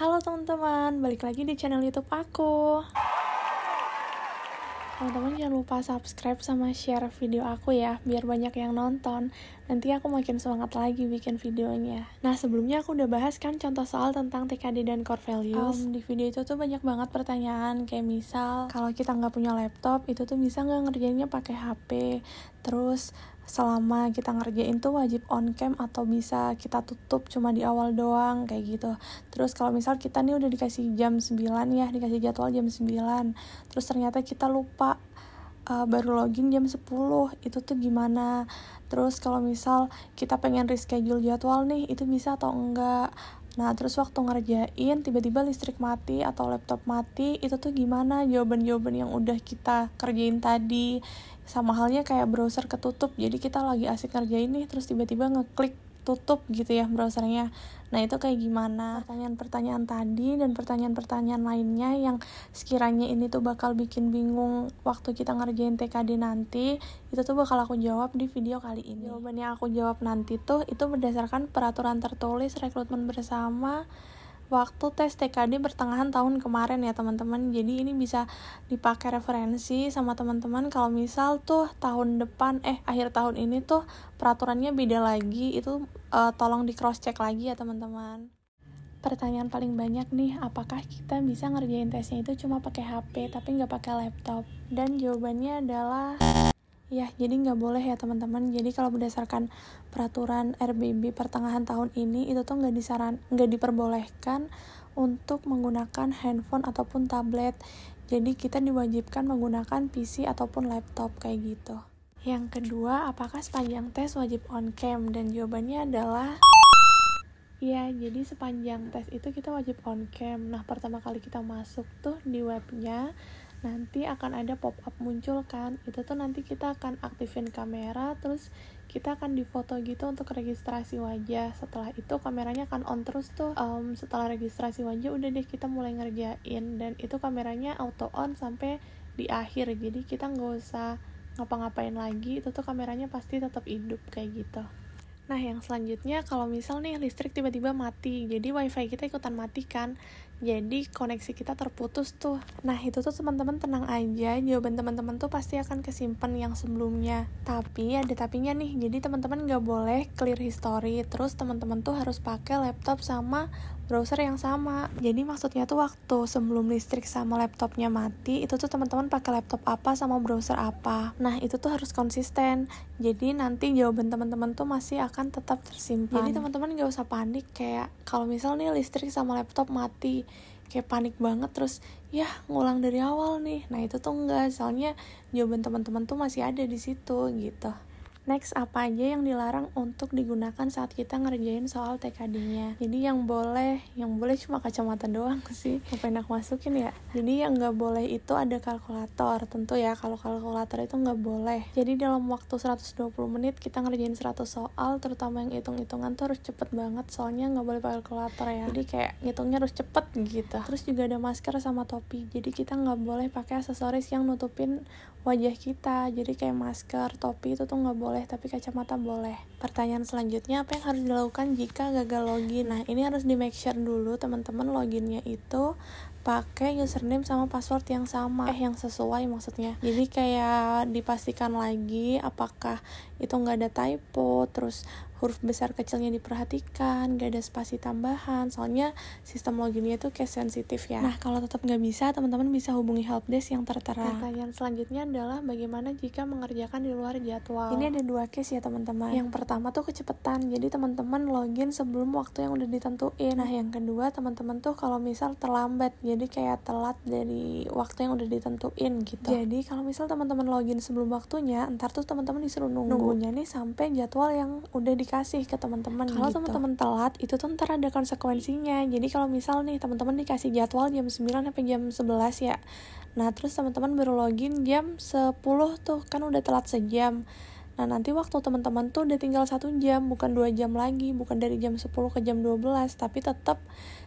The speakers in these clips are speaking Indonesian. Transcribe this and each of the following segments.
Halo teman-teman, balik lagi di channel YouTube aku. Teman-teman jangan lupa subscribe sama share video aku ya, biar banyak yang nonton. Nanti aku makin semangat lagi bikin videonya. Nah, sebelumnya aku udah bahas kan contoh soal tentang TKD dan core values. Di video itu tuh banyak banget pertanyaan, kayak misal, kalau kita nggak punya laptop, itu tuh bisa nggak ngerjainnya pakai HP? Terus, selama kita ngerjain tuh wajib on cam atau bisa kita tutup cuma di awal doang, kayak gitu. Terus kalau misal kita nih udah dikasih jam 9 ya, dikasih jadwal jam 9, terus ternyata kita lupa baru login jam 10, itu tuh gimana? Terus kalau misal kita pengen reschedule jadwal nih, itu bisa atau enggak? Nah, terus waktu ngerjain tiba-tiba listrik mati atau laptop mati, itu tuh gimana? Jawaban-jawaban yang udah kita kerjain tadi. Sama halnya kayak browser ketutup, jadi kita lagi asik ngerjain nih, terus tiba-tiba ngeklik tutup gitu ya browsernya. Nah, itu kayak gimana? Pertanyaan-pertanyaan tadi dan pertanyaan-pertanyaan lainnya yang sekiranya ini tuh bakal bikin bingung waktu kita ngerjain TKD nanti, itu tuh bakal aku jawab di video kali ini. Jawaban yang aku jawab nanti tuh itu berdasarkan peraturan tertulis rekrutmen bersama waktu tes TKD pertengahan tahun kemarin ya teman-teman. Jadi ini bisa dipakai referensi sama teman-teman kalau misal tuh tahun depan akhir tahun ini tuh peraturannya beda lagi, itu tolong di cross check lagi ya teman-teman. Pertanyaan paling banyak nih, apakah kita bisa ngerjain tesnya itu cuma pakai HP tapi nggak pakai laptop? Dan jawabannya adalah ya, jadi nggak boleh ya teman-teman. Jadi kalau berdasarkan peraturan RBB pertengahan tahun ini, itu tuh nggak diperbolehkan untuk menggunakan handphone ataupun tablet. Jadi kita diwajibkan menggunakan PC ataupun laptop kayak gitu. Yang kedua, apakah sepanjang tes wajib on cam? Dan jawabannya adalah iya, jadi sepanjang tes itu kita wajib on cam. Nah, pertama kali kita masuk tuh di webnya, nanti akan ada pop-up muncul kan, itu tuh nanti kita akan aktifin kamera, terus kita akan difoto gitu untuk registrasi wajah. Setelah itu kameranya akan on terus tuh. Setelah registrasi wajah udah deh kita mulai ngerjain, dan itu kameranya auto on sampai di akhir, jadi kita nggak usah ngapa-ngapain lagi, itu tuh kameranya pasti tetap hidup kayak gitu. Nah, yang selanjutnya kalau misal nih listrik tiba-tiba mati, jadi wifi kita ikutan mati kan, jadi koneksi kita terputus tuh. Nah, itu tuh teman-teman tenang aja, jawaban teman-teman tuh pasti akan kesimpan yang sebelumnya. Tapi ada tapinya nih, jadi teman-teman gak boleh clear history, terus teman-teman tuh harus pakai laptop sama browser yang sama. Jadi maksudnya tuh waktu sebelum listrik sama laptopnya mati, itu tuh teman-teman pakai laptop apa sama browser apa. Nah, itu tuh harus konsisten. Jadi nanti jawaban teman-teman tuh masih akan tetap tersimpan. Jadi teman-teman gak usah panik kayak kalau misal nih listrik sama laptop mati, kayak panik banget terus ya ngulang dari awal nih. Nah, itu tuh enggak, soalnya jawaban teman-teman tuh masih ada di situ gitu. Next, apa aja yang dilarang untuk digunakan saat kita ngerjain soal TKD-nya? Jadi yang boleh cuma kacamata doang sih. Ngapain aku masukin ya? Jadi yang nggak boleh itu ada kalkulator. Tentu ya, kalau kalkulator itu nggak boleh. Jadi dalam waktu 120 menit kita ngerjain 100 soal, terutama yang hitung-hitungan tuh harus cepet banget. Soalnya nggak boleh pakai kalkulator ya. Jadi kayak ngitungnya harus cepet gitu. Terus juga ada masker sama topi. Jadi kita nggak boleh pakai aksesoris yang nutupin wajah kita. Jadi kayak masker, topi itu tuh nggak boleh, tapi kacamata boleh. Pertanyaan selanjutnya, apa yang harus dilakukan jika gagal login? Nah, ini harus di make sure dulu teman-teman loginnya itu pakai username sama password yang sama, yang sesuai maksudnya. Jadi kayak dipastikan lagi apakah itu nggak ada typo, terus huruf besar kecilnya diperhatikan, gak ada spasi tambahan, soalnya sistem loginnya itu kayak sensitif ya. Nah, kalau tetap nggak bisa, teman-teman bisa hubungi helpdesk yang tertera. Pertanyaan selanjutnya adalah bagaimana jika mengerjakan di luar jadwal? Ini ada 2 case ya teman-teman. Yang pertama tuh kecepatan, jadi teman-teman login sebelum waktu yang udah ditentuin. Nah, yang kedua teman-teman tuh kalau misal terlambat, jadi kayak telat dari waktu yang udah ditentuin gitu. Jadi kalau misal teman-teman login sebelum waktunya, ntar tuh teman-teman disuruh nunggunya nih sampai jadwal yang udah dikasih ke teman-teman. Kalau teman-teman telat, itu tuh ntar ada konsekuensinya. Jadi kalau misal nih teman-teman dikasih jadwal jam 9 sampai jam 11 ya. Nah, terus teman-teman baru login jam 10 tuh, kan udah telat sejam. Nah, nanti waktu teman-teman tuh udah tinggal 1 jam, bukan 2 jam lagi, bukan dari jam 10 ke jam 12, tapi tetap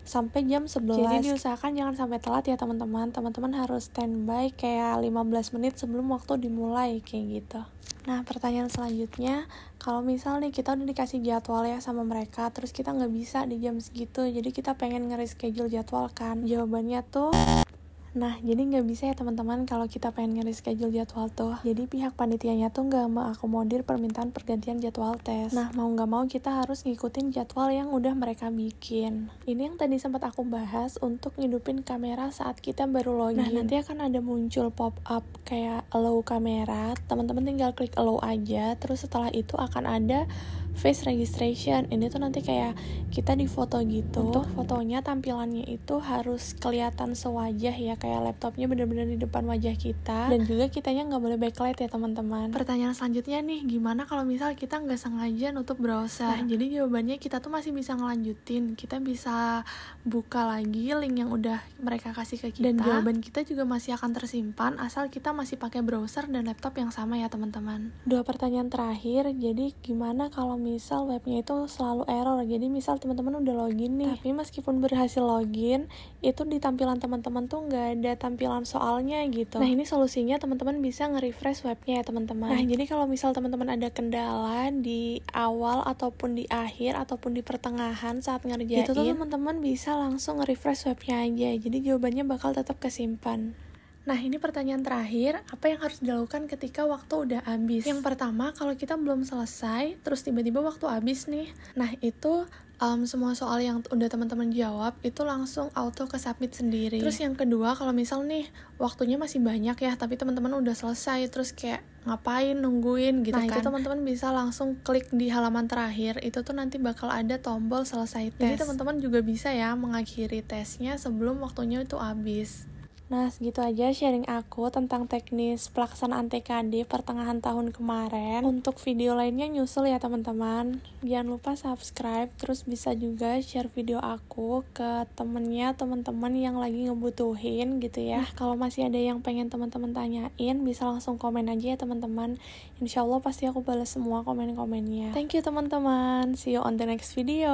sampai jam 11. Jadi diusahakan jangan sampai telat ya teman-teman. Teman-teman harus standby kayak 15 menit sebelum waktu dimulai kayak gitu. Nah, pertanyaan selanjutnya, kalau misal nih kita udah dikasih jadwal ya sama mereka, terus kita nggak bisa di jam segitu, jadi kita pengen nge-reschedule jadwal kan? Jawabannya tuh, nah, jadi nggak bisa ya teman-teman kalau kita pengen nge-reschedule jadwal tuh. Jadi pihak panitianya tuh nggak mengakomodir permintaan pergantian jadwal tes. Nah, mau nggak mau kita harus ngikutin jadwal yang udah mereka bikin. Ini yang tadi sempat aku bahas untuk ngidupin kamera saat kita baru login. Nah, nanti akan ada muncul pop-up kayak allow kamera. Teman-teman tinggal klik allow aja, terus setelah itu akan ada face registration. Ini tuh nanti kayak kita di foto gitu. Untuk fotonya tampilannya itu harus kelihatan sewajah ya, kayak laptopnya bener-bener di depan wajah kita, dan juga kitanya nggak boleh backlight ya teman-teman. Pertanyaan selanjutnya nih, gimana kalau misal kita nggak sengaja nutup browser? Nah, jadi jawabannya kita tuh masih bisa ngelanjutin. Kita bisa buka lagi link yang udah mereka kasih ke kita, dan jawaban kita juga masih akan tersimpan asal kita masih pakai browser dan laptop yang sama ya teman-teman. 2 pertanyaan terakhir, jadi gimana kalau misal webnya itu selalu error? Jadi misal teman-teman udah login nih, tapi meskipun berhasil login, itu di tampilan teman-teman tuh nggak ada tampilan soalnya gitu. Nah, ini solusinya teman-teman bisa nge-refresh webnya ya teman-teman. Nah, jadi kalau misal teman-teman ada kendala di awal ataupun di akhir ataupun di pertengahan saat ngerjain, itu tuh teman-teman bisa langsung nge-refresh webnya aja. Jadi jawabannya bakal tetap kesimpan. Nah, ini pertanyaan terakhir, apa yang harus dilakukan ketika waktu udah habis? Yang pertama, kalau kita belum selesai, terus tiba-tiba waktu habis nih. Nah, itu semua soal yang udah teman-teman jawab, itu langsung auto ke submit sendiri. Terus yang kedua, kalau misal nih, waktunya masih banyak ya, tapi teman-teman udah selesai, terus kayak ngapain nungguin gitu kan. Nah, itu teman-teman bisa langsung klik di halaman terakhir, itu tuh nanti bakal ada tombol selesai tes. Jadi teman-teman juga bisa ya mengakhiri tesnya sebelum waktunya itu habis. Nah, segitu aja sharing aku tentang teknis pelaksanaan TKD pertengahan tahun kemarin. Untuk video lainnya nyusul ya teman-teman. Jangan lupa subscribe, terus bisa juga share video aku ke teman-teman yang lagi ngebutuhin gitu ya. Nah, kalau masih ada yang pengen teman-teman tanyain, bisa langsung komen aja ya teman-teman. Insya Allah pasti aku balas semua komen-komennya. Thank you teman-teman, see you on the next video.